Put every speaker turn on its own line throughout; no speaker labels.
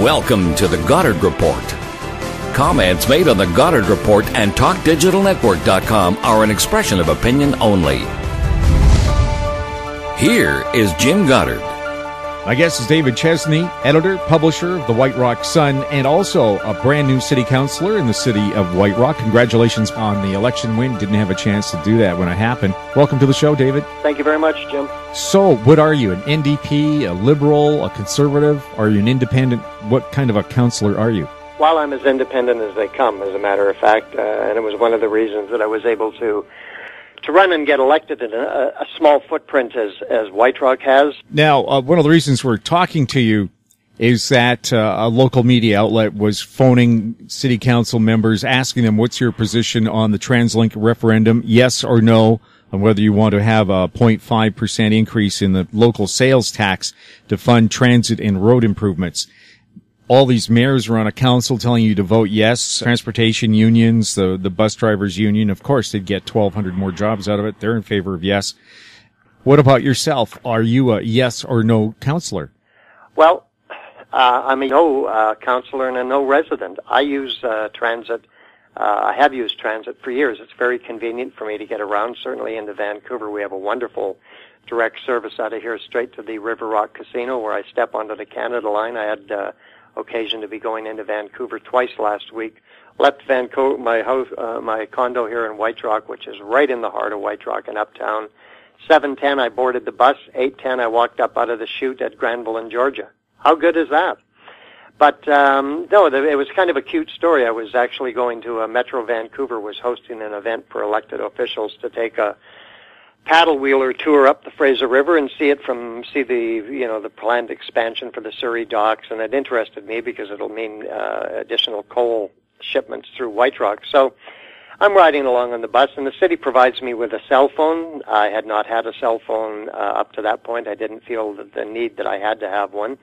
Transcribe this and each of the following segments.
Welcome to the Goddard Report. Comments made on the Goddard Report and TalkDigitalNetwork.com are an expression of opinion only. Here is Jim Goddard.
My guest is David Chesney, editor, publisher of the White Rock Sun, and also a brand new city councillor in the city of White Rock. Congratulations on the election win. Didn't have a chance to do that when it happened. Welcome to the show, David.
Thank you very much, Jim.
So, what are you, an NDP, a liberal, a conservative? Are you an independent? What kind of a councillor are you?
Well, I'm as independent as they come, as a matter of fact, and it was one of the reasons that I was able to run and get elected in a small footprint as White Rock has.
Now, one of the reasons we're talking to you is that a local media outlet was phoning city council members, asking them, what's your position on the TransLink referendum, yes or no, on whether you want to have a 0.5% increase in the local sales tax to fund transit and road improvements. All these mayors are on a council telling you to vote yes. Transportation unions, the bus drivers union, of course, they'd get 1,200 more jobs out of it. They're in favor of yes. What about yourself? Are you a yes or no councillor?
Well, I'm a no councillor and a no resident. I use transit. I have used transit for years. It's very convenient for me to get around. Certainly into Vancouver, we have a wonderful direct service out of here straight to the River Rock Casino, where I step onto the Canada line. I had occasion to be going into Vancouver twice last week. Left Vancouver, my condo here in White Rock, which is right in the heart of White Rock in Uptown. 7:10 I boarded the bus. 8:10 I walked up out of the chute at Granville in Georgia. How good is that? But no, it was kind of a cute story. I was actually going to Metro Vancouver was hosting an event for elected officials to take a paddle wheeler tour up the Fraser River and see the planned expansion for the Surrey docks, and it interested me because it'll mean additional coal shipments through White Rock. So I'm riding along on the bus, and the city provides me with a cell phone. I had not had a cell phone up to that point. I didn't feel the need that I had to have one,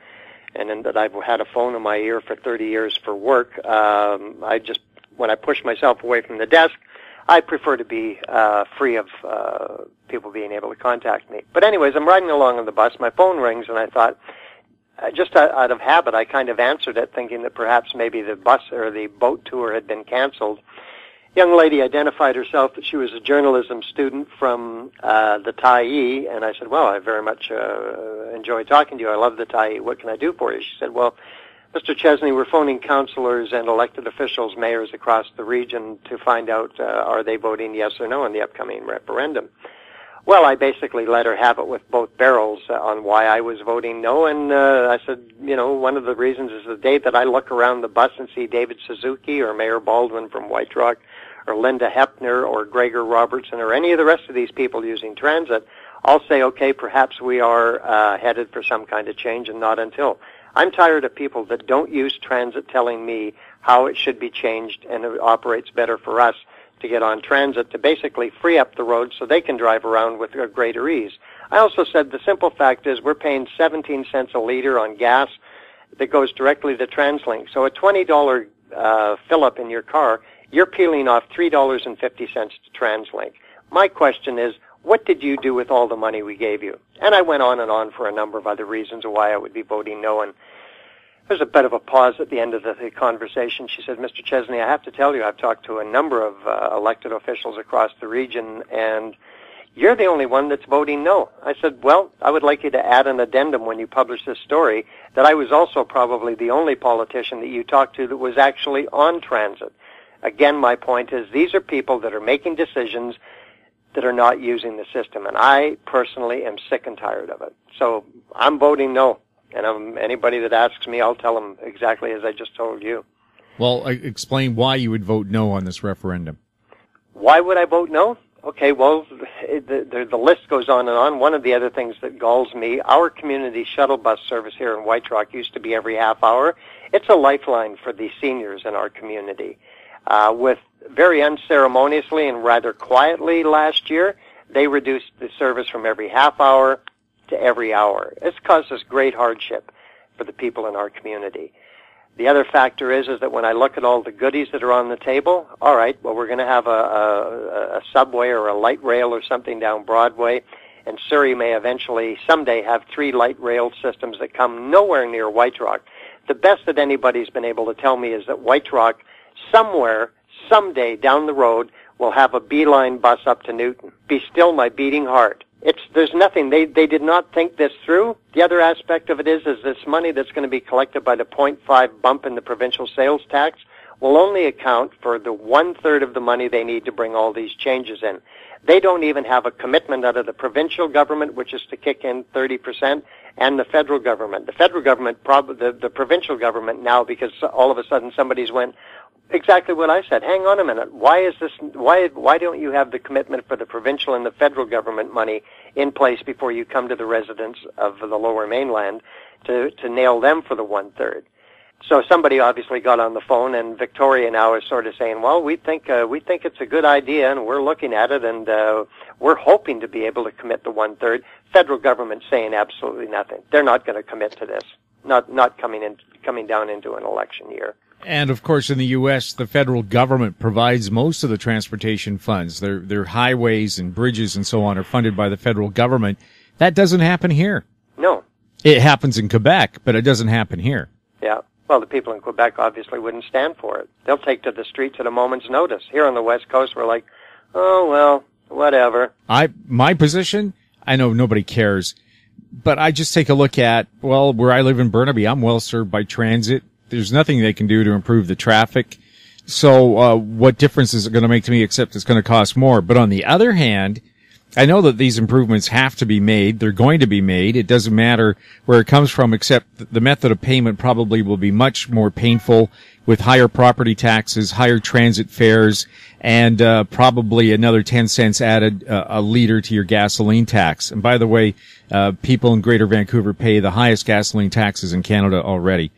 and then that I've had a phone in my ear for 30 years for work. When I push myself away from the desk, I prefer to be free of people being able to contact me. But anyways, I'm riding along on the bus. My phone rings, and I thought, just out of habit, I kind of answered it, thinking that perhaps maybe the bus or the boat tour had been canceled. Young lady identified herself that she was a journalism student from the Tyee, and I said, well, I very much enjoy talking to you. I love the Tyee. What can I do for you? She said, well, Mr. Chesney, we're phoning councillors and elected officials, mayors across the region to find out are they voting yes or no in the upcoming referendum. Well, I basically let her have it with both barrels on why I was voting no, and I said, one of the reasons is the day that I look around the bus and see David Suzuki or Mayor Baldwin from White Rock or Linda Hepner or Gregor Robertson or any of the rest of these people using transit, I'll say, okay, perhaps we are headed for some kind of change, and not until. I'm tired of people that don't use transit telling me how it should be changed and it operates better for us to get on transit to basically free up the road so they can drive around with a greater ease. I also said the simple fact is we're paying 17 cents a liter on gas that goes directly to TransLink. So a $20 fill-up in your car, you're peeling off $3.50 to TransLink. My question is, what did you do with all the money we gave you? And I went on for a number of other reasons why I would be voting no. And there's a bit of a pause at the end of the conversation. She said, Mr. Chesney, I have to tell you, I've talked to a number of elected officials across the region, and you're the only one that's voting no. I said, well, I would like you to add an addendum when you publish this story that I was also probably the only politician that you talked to that was actually on transit. Again, my point is these are people that are making decisions that are not using the system, and I personally am sick and tired of it. So I'm voting no, and anybody that asks me, I'll tell them exactly as I just told you.
Well, explain why you would vote no on this referendum.
Why would I vote no? Okay, well, the list goes on and on. One of the other things that galls me, our community shuttle bus service here in White Rock used to be every half hour. It's a lifeline for the seniors in our community. With very unceremoniously and rather quietly last year, they reduced the service from every half hour to every hour. It's caused us great hardship for the people in our community. The other factor is that when I look at all the goodies that are on the table, all right, well, we're going to have a subway or a light rail or something down Broadway, and Surrey may eventually someday have 3 light rail systems that come nowhere near White Rock. the best that anybody's been able to tell me is that White Rock, somewhere, someday down the road, will have a beeline bus up to Newton. Be still my beating heart. There's nothing. They did not think this through. The other aspect of it is this money that's going to be collected by the 0.5 bump in the provincial sales tax will only account for the 1/3 of the money they need to bring all these changes in. They don't even have a commitment out of the provincial government, which is to kick in 30%, and the federal government. The federal government, the provincial government now, because all of a sudden somebody's went, exactly what I said. Hang on a minute. Why don't you have the commitment for the provincial and the federal government money in place before you come to the residents of the Lower Mainland to nail them for the 1/3? So somebody obviously got on the phone, and Victoria now is sort of saying, well, we think it's a good idea, and we're looking at it, and we're hoping to be able to commit the 1/3. Federal government saying absolutely nothing. They're not going to commit to this. Not coming down into an election year.
And of course, in the U.S., the federal government provides most of the transportation funds. Their highways and bridges and so on are funded by the federal government. That doesn't happen here.
No.
It happens in Quebec, but it doesn't happen here.
Yeah. Well, the people in Quebec obviously wouldn't stand for it. They'll take to the streets at a moment's notice. Here on the West Coast, we're like, oh, well, whatever.
My position, I know nobody cares, but I just take a look at, well, where I live in Burnaby, I'm well served by transit. There's nothing they can do to improve the traffic. So, what difference is it going to make to me except it's going to cost more? But on the other hand, I know that these improvements have to be made. They're going to be made. It doesn't matter where it comes from, except the method of payment probably will be much more painful with higher property taxes, higher transit fares, and probably another 10 cents added a liter to your gasoline tax. And by the way, people in Greater Vancouver pay the highest gasoline taxes in Canada already.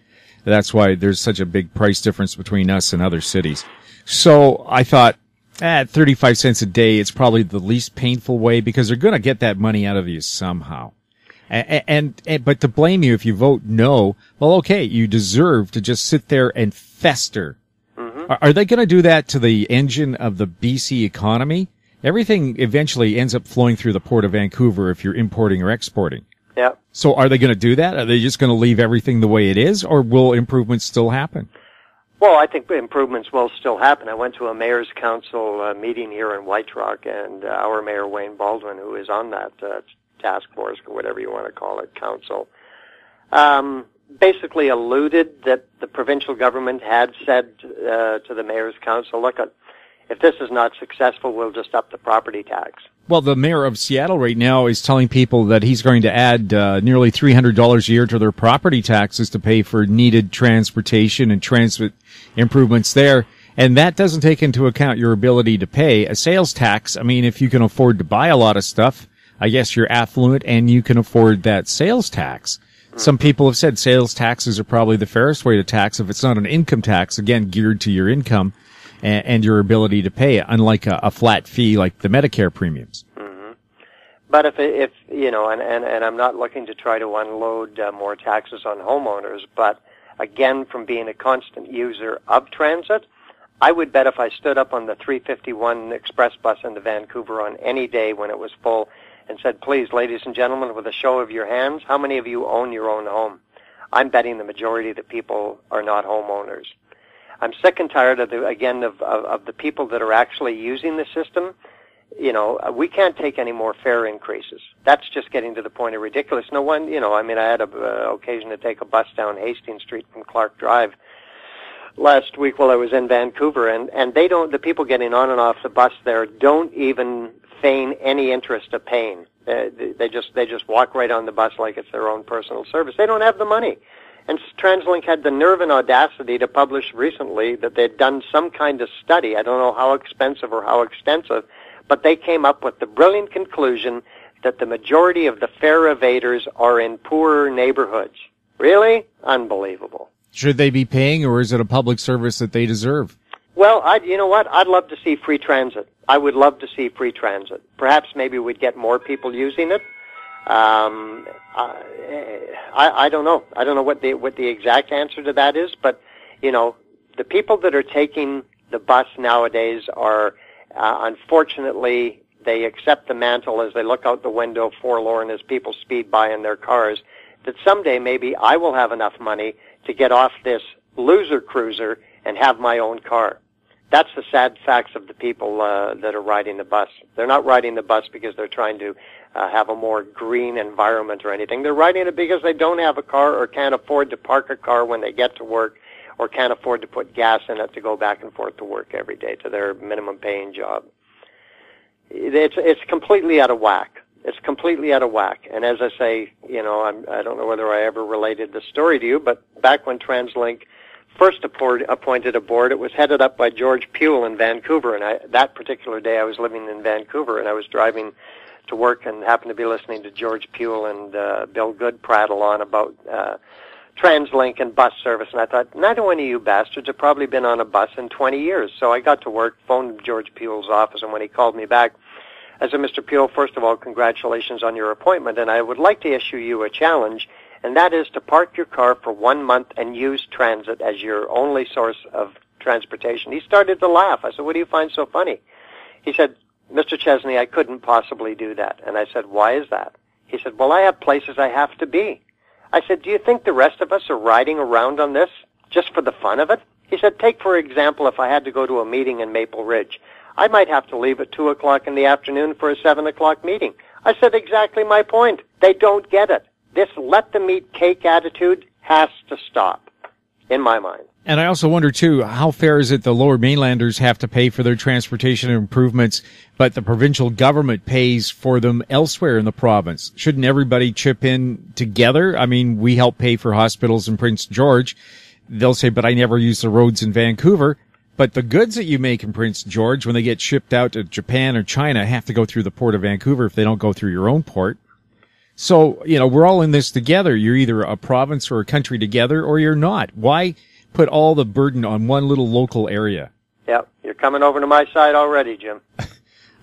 That's why there's such a big price difference between us and other cities. So I thought, at 35 cents a day, it's probably the least painful way because they're going to get that money out of you somehow. But to blame you if you vote no, well, okay, you deserve to just sit there and fester. Mm-hmm. Are they going to do that to the engine of the BC economy? Everything eventually ends up flowing through the Port of Vancouver if you're importing or exporting.
Yeah.
So are they going to do that? Are they just going to leave everything the way it is, or will improvements still happen?
Well, I think improvements will still happen. I went to a mayor's council meeting here in White Rock, and our mayor, Wayne Baldwin, who is on that task force, or whatever you want to call it, council, basically alluded that the provincial government had said to the mayor's council, look, if this is not successful, we'll just up the property tax.
Well, the mayor of Seattle right now is telling people that he's going to add nearly $300 a year to their property taxes to pay for needed transportation and transit improvements there. And that doesn't take into account your ability to pay a sales tax. I mean, if you can afford to buy a lot of stuff, I guess you're affluent and you can afford that sales tax. Some people have said sales taxes are probably the fairest way to tax if it's not an income tax, again, geared to your income and your ability to pay it, unlike a flat fee like the Medicare premiums.
Mm-hmm. But if you know, and I'm not looking to try to unload more taxes on homeowners, but again, from being a constant user of transit, I would bet if I stood up on the 351 express bus into Vancouver on any day when it was full and said, please, ladies and gentlemen, with a show of your hands, how many of you own your own home? I'm betting the majority of the people are not homeowners. I'm sick and tired of the people that are actually using the system. You know, we can't take any more fare increases. That's just getting to the point of ridiculous. No one, you know, I mean, I had an occasion to take a bus down Hastings Street from Clark Drive last week while I was in Vancouver, and they don't, the people getting on and off the bus there don't even feign any interest of paying. They just walk right on the bus like it's their own personal service. They don't have the money. And TransLink had the nerve and audacity to publish recently that they'd done some kind of study. I don't know how expensive or how extensive, but they came up with the brilliant conclusion that the majority of the fare evaders are in poorer neighborhoods. Really? Unbelievable.
Should they be paying, or is it a public service that they deserve?
Well, you know what? I'd love to see free transit. I would love to see free transit. Perhaps maybe we'd get more people using it. I don't know. I don't know what the exact answer to that is, but you know, the people that are taking the bus nowadays are, unfortunately, they accept the mantle as they look out the window forlorn as people speed by in their cars, that someday maybe I will have enough money to get off this loser cruiser and have my own car. That's the sad facts of the people that are riding the bus. They're not riding the bus because they're trying to have a more green environment or anything. They're riding it because they don't have a car or can't afford to park a car when they get to work or can't afford to put gas in it to go back and forth to work every day to their minimum paying job. It's completely out of whack. It's completely out of whack. And as I say, I don't know whether I ever related the story to you, but back when TransLink first appointed a board, it was headed up by George Puel in Vancouver. And that particular day I was living in Vancouver, and I was driving to work and happened to be listening to George Puel and Bill Good prattle on about TransLink and bus service. And I thought, neither one of you bastards have probably been on a bus in 20 years. So I got to work, phoned George Puel's office, and when he called me back, I said, Mr. Puel, first of all, congratulations on your appointment, and I would like to issue you a challenge, and that is to park your car for 1 month and use transit as your only source of transportation. He started to laugh. I said, what do you find so funny? He said, Mr. Chesney, I couldn't possibly do that. And I said, why is that? He said, well, I have places I have to be. I said, do you think the rest of us are riding around on this just for the fun of it? He said, take, for example, if I had to go to a meeting in Maple Ridge. I might have to leave at 2 o'clock in the afternoon for a 7 o'clock meeting. I said, exactly my point. They don't get it. This let them eat cake attitude has to stop, in my mind.
And I also wonder, too, how fair is it the Lower Mainlanders have to pay for their transportation improvements, but the provincial government pays for them elsewhere in the province? Shouldn't everybody chip in together? I mean, we help pay for hospitals in Prince George. They'll say, but I never use the roads in Vancouver. But the goods that you make in Prince George, when they get shipped out to Japan or China, have to go through the port of Vancouver if they don't go through your own port. So, we're all in this together. You're either a province or a country together, or you're not. Why put all the burden on one little local area?
Yeah, you're coming over to my side already, Jim.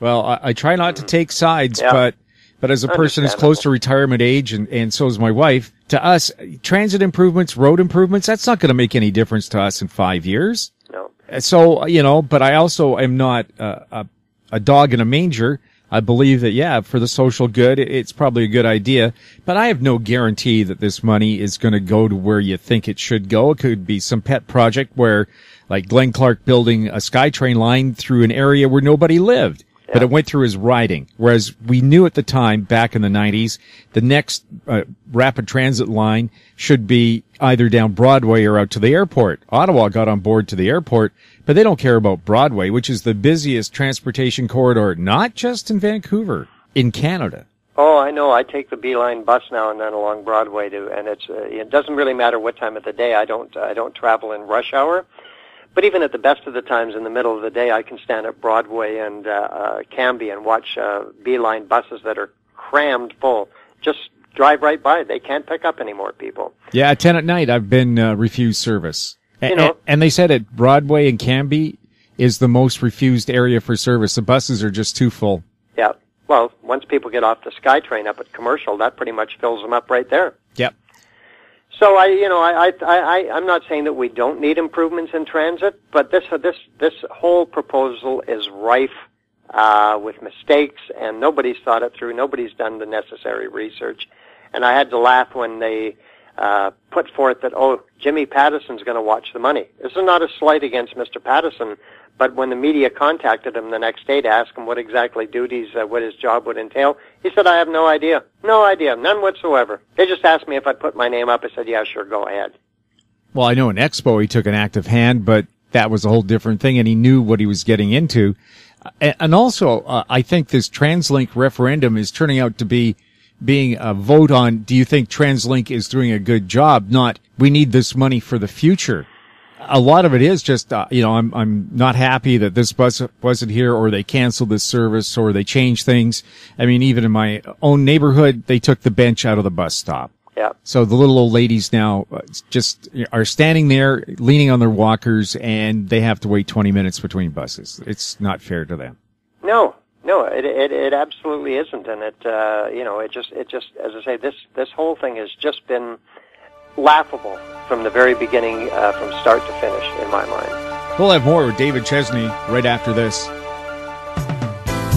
Well, I try not to take sides, but as a person who's close to retirement age, and so is my wife, to us, transit improvements, road improvements, that's not going to make any difference to us in 5 years.
No.
So, but I also am not a dog in a manger. I believe that, for the social good, it's probably a good idea, but I have no guarantee that this money is going to go to where you think it should go. It could be some pet project where, like Glenn Clark building a SkyTrain line through an area where nobody lived, but it went through his riding. Whereas we knew at the time, back in the 90s, the next rapid transit line should be either down Broadway or out to the airport. Ottawa got on board to the airport, but they don't care about Broadway, which is the busiest transportation corridor, not just in Vancouver, in Canada.
Oh, I know. I take the Beeline bus now and then along Broadway too, and it doesn't really matter what time of the day. I don't travel in rush hour, but even at the best of the times in the middle of the day, I can stand at Broadway and Cambie and watch Beeline buses that are crammed full. Just drive right by. They can't pick up any more people. Yeah,
at 10 at night, I've been refused service. And they said at Broadway and Cambie is the most refused area for service. The buses are just too full.
Yeah. Well, once people get off the SkyTrain up at Commercial, that pretty much fills them up right there.
Yep.
So I'm not saying that we don't need improvements in transit, but this whole proposal is rife with mistakes, and nobody's thought it through. Nobody's done the necessary research, and I had to laugh when they put forth that, Jimmy Pattison's going to watch the money. This is not a slight against Mr. Pattison, but when the media contacted him the next day to ask him what exactly duties, what his job would entail, he said, I have no idea. No idea. None whatsoever. They just asked me if I'd put my name up. I said, yeah, sure, go ahead.
Well, I know in Expo he took an active hand, but that was a whole different thing, and he knew what he was getting into. And also, I think this TransLink referendum is turning out to being a vote on, do you think TransLink is doing a good job? Not, we need this money for the future. A lot of it is just, I'm not happy that this bus wasn't here, or they canceled this service, or they changed things. I mean, even in my own neighborhood, they took the bench out of the bus stop.
Yeah.
So the little old ladies now just are standing there leaning on their walkers, and they have to wait 20 minutes between buses. It's not fair to them.
No, it absolutely isn't. And it just, as I say, this whole thing has just been laughable from the very beginning, from start to finish, in my mind.
We'll have more with David Chesney right after this.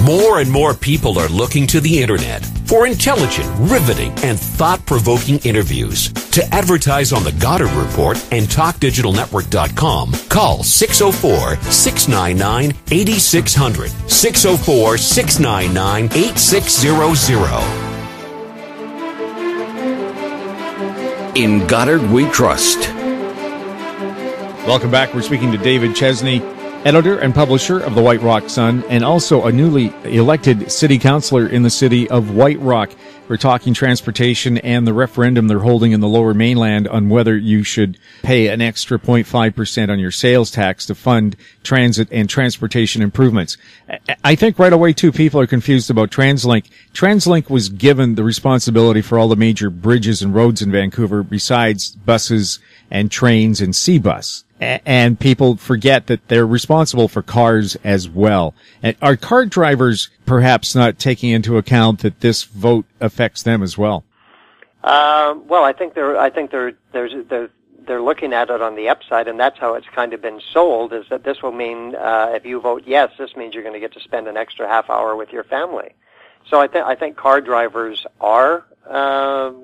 More and more people are looking to the internet for intelligent, riveting, and thought-provoking interviews. To advertise on the Goddard Report and TalkDigitalNetwork.com, call 604-699-8600, 604-699-8600.
In Goddard we trust.
Welcome back. We're speaking to David Chesney, editor and publisher of the White Rock Sun, and also a newly elected city councillor in the city of White Rock. We're talking transportation and the referendum they're holding in the Lower Mainland on whether you should pay an extra 0.5% on your sales tax to fund transit and transportation improvements. I think right away, too, people are confused about TransLink. TransLink was given the responsibility for all the major bridges and roads in Vancouver besides buses and trains and C-Bus. And people forget that they're responsible for cars as well. And are car drivers perhaps not taking into account that this vote affects them as well?
Well, I think they're looking at it on the upside, and that's how it's kind of been sold, is that this will mean, if you vote yes, this means you're going to get to spend an extra half hour with your family. So I think car drivers are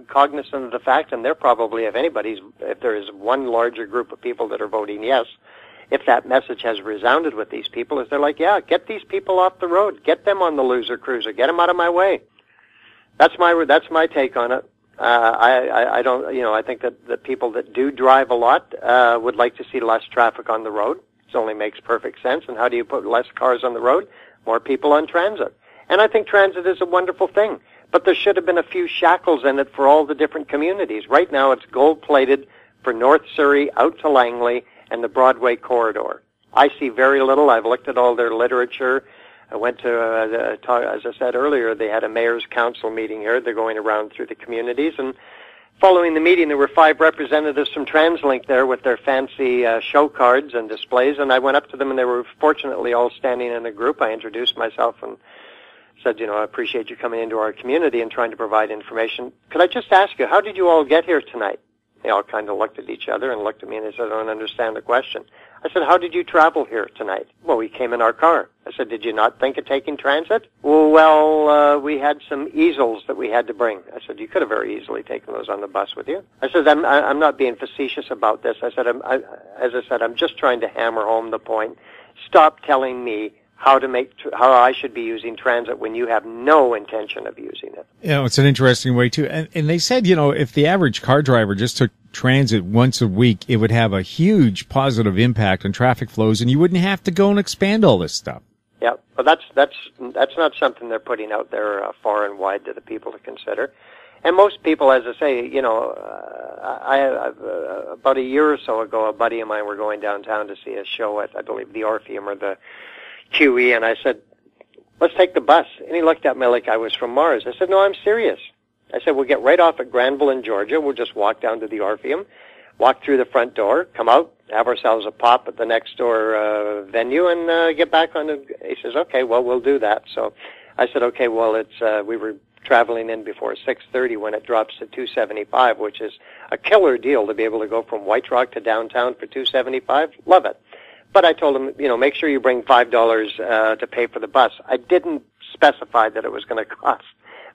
cognizant of the fact, and they're probably, if there is one larger group of people that are voting yes, if that message has resounded with these people, is they're like, yeah, get these people off the road, get them on the loser cruiser, get them out of my way. That's my take on it. I don't, I think that the people that do drive a lot would like to see less traffic on the road. It only makes perfect sense. And how do you put less cars on the road? More people on transit. And I think transit is a wonderful thing. But there should have been a few shackles in it for all the different communities. Right now it's gold-plated for North Surrey out to Langley and the Broadway corridor. I see very little. I've looked at all their literature. I went to, as I said earlier, they had a mayor's council meeting here. They're going around through the communities. And following the meeting, there were 5 representatives from TransLink there with their fancy show cards and displays. And I went up to them, and they were fortunately all standing in a group. I introduced myself and said, I appreciate you coming into our community and trying to provide information. Could I just ask you, how did you all get here tonight? They all kind of looked at each other and looked at me, and they said, I don't understand the question. I said, how did you travel here tonight? Well, we came in our car. I said, did you not think of taking transit? Well, we had some easels that we had to bring. I said, you could have very easily taken those on the bus with you. I said, I'm not being facetious about this. I said, as I said, I'm just trying to hammer home the point. Stop telling me how I should be using transit when you have no intention of using it.
It's an interesting way too. And they said, if the average car driver just took transit once a week, it would have a huge positive impact on traffic flows, and you wouldn't have to go and expand all this stuff.
Yeah, but that's not something they're putting out there far and wide to the people to consider. And most people, as I say, about a year or so ago, a buddy of mine were going downtown to see a show at, I believe, the Orpheum or the QE, and I said, let's take the bus. And he looked at me like I was from Mars. I said, no, I'm serious. I said, we'll get right off at Granville in Georgia. We'll just walk down to the Orpheum, walk through the front door, come out, have ourselves a pop at the next door venue, and get back on the... He says, okay, well, we'll do that. So I said, okay, well, we were traveling in before 6:30 when it drops to $2.75, which is a killer deal to be able to go from White Rock to downtown for $2.75. Love it. But I told him, make sure you bring $5 to pay for the bus. I didn't specify that it was going to cost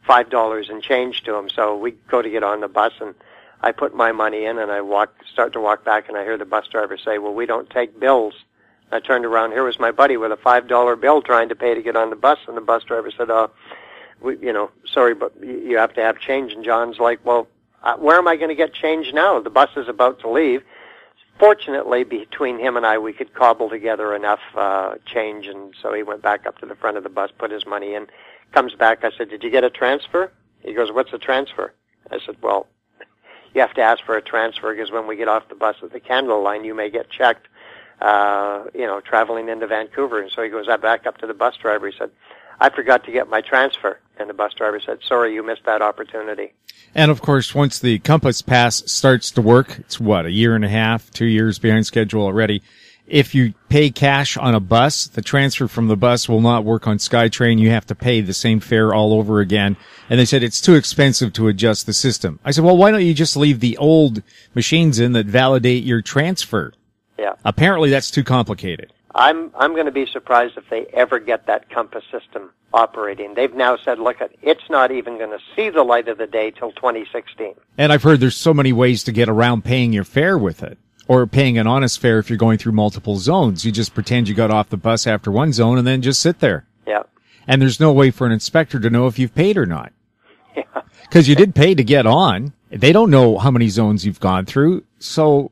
$5 and change to him. So we go to get on the bus, and I put my money in, and I start to walk back, and I hear the bus driver say, well, we don't take bills. I turned around. Here was my buddy with a $5 bill trying to pay to get on the bus, and the bus driver said, sorry, but you have to have change. And John's like, well, where am I going to get change now? The bus is about to leave. Fortunately, between him and I, we could cobble together enough change, and so he went back up to the front of the bus, put his money in, comes back. I said, did you get a transfer? He goes, what's a transfer? I said, well, you have to ask for a transfer because when we get off the bus at the Candle line, you may get checked, traveling into Vancouver. And so he goes back up to the bus driver. He said, I forgot to get my transfer. And the bus driver said, sorry, you missed that opportunity.
And of course, once the Compass Pass starts to work, it's a year and a half, 2 years behind schedule already. If you pay cash on a bus, the transfer from the bus will not work on SkyTrain. You have to pay the same fare all over again. And they said it's too expensive to adjust the system. I said, well, why don't you just leave the old machines in that validate your transfer?
Yeah.
Apparently that's too complicated.
I'm going to be surprised if they ever get that compass system operating. They've now said, look, it's not even going to see the light of the day till 2016.
And I've heard there's so many ways to get around paying your fare with it, or paying an honest fare if you're going through multiple zones. You just pretend you got off the bus after one zone and then just sit there.
Yeah.
And there's no way for an inspector to know if you've paid or not.
Yeah.
Because you did pay to get on. They don't know how many zones you've gone through. So,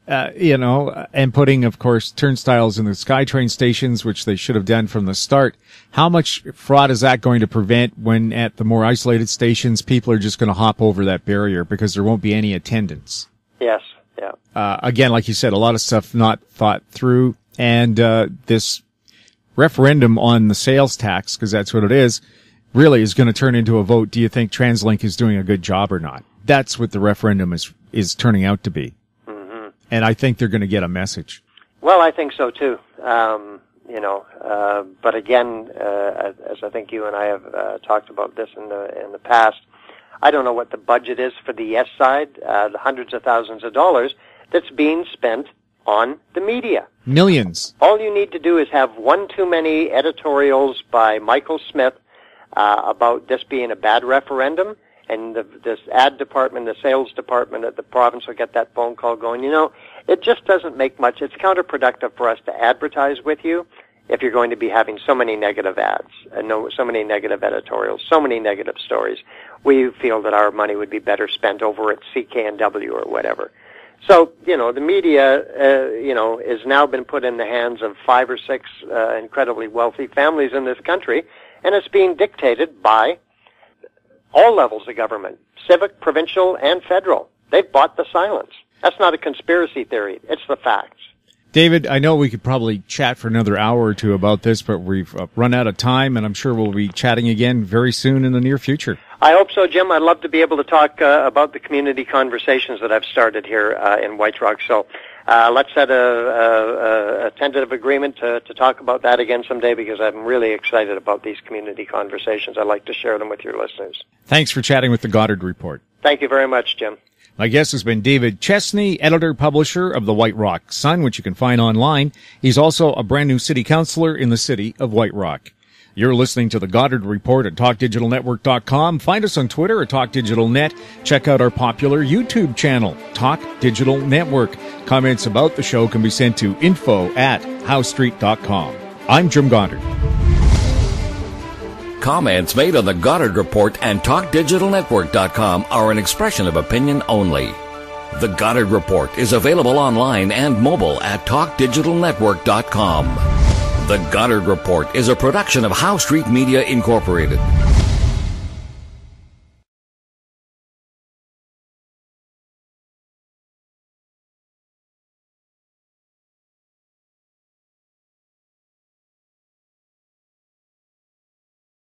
and putting, of course, turnstiles in the SkyTrain stations, which they should have done from the start. How much fraud is that going to prevent when at the more isolated stations, people are just going to hop over that barrier because there won't be any attendance?
Yes. Yeah.
Again, like you said, a lot of stuff not thought through. And this referendum on the sales tax, because that's what it is, really is going to turn into a vote. Do you think TransLink is doing a good job or not? That's what the referendum is turning out to be. Mm-hmm. And I think they're going to get a message.
Well, I think so too. But again, as I think you and I have talked about this in the past, I don't know what the budget is for the yes side, the hundreds of thousands of dollars that's being spent on the media.
Millions.
All you need to do is have one too many editorials by Michael Smith about this being a bad referendum, and this ad department, the sales department at the province will get that phone call going, it just doesn't make much. It's counterproductive for us to advertise with you if you're going to be having so many negative ads, and so many negative editorials, so many negative stories. We feel that our money would be better spent over at CKNW or whatever. So, the media, has now been put in the hands of 5 or 6 incredibly wealthy families in this country, and it's being dictated by all levels of government, civic, provincial, and federal. They've bought the silence. That's not a conspiracy theory. It's the facts.
David, I know we could probably chat for another hour or two about this, but we've run out of time, and I'm sure we'll be chatting again very soon in the near future.
I hope so, Jim. I'd love to be able to talk about the community conversations that I've started here in White Rock. So let's set a tentative agreement to talk about that again someday, because I'm really excited about these community conversations. I'd like to share them with your listeners.
Thanks for chatting with the Goddard Report.
Thank you very much, Jim.
My guest has been David Chesney, editor-publisher of the White Rock Sun, which you can find online. He's also a brand new city councillor in the city of White Rock. You're listening to the Goddard Report at TalkDigitalNetwork.com. Find us on Twitter at TalkDigitalNet. Check out our popular YouTube channel, Talk Digital Network. Comments about the show can be sent to info@HowStreet.com. I'm Jim Goddard.
Comments made on the Goddard Report and TalkDigitalNetwork.com are an expression of opinion only. The Goddard Report is available online and mobile at TalkDigitalNetwork.com. The Goddard Report is a production of How Street Media Incorporated.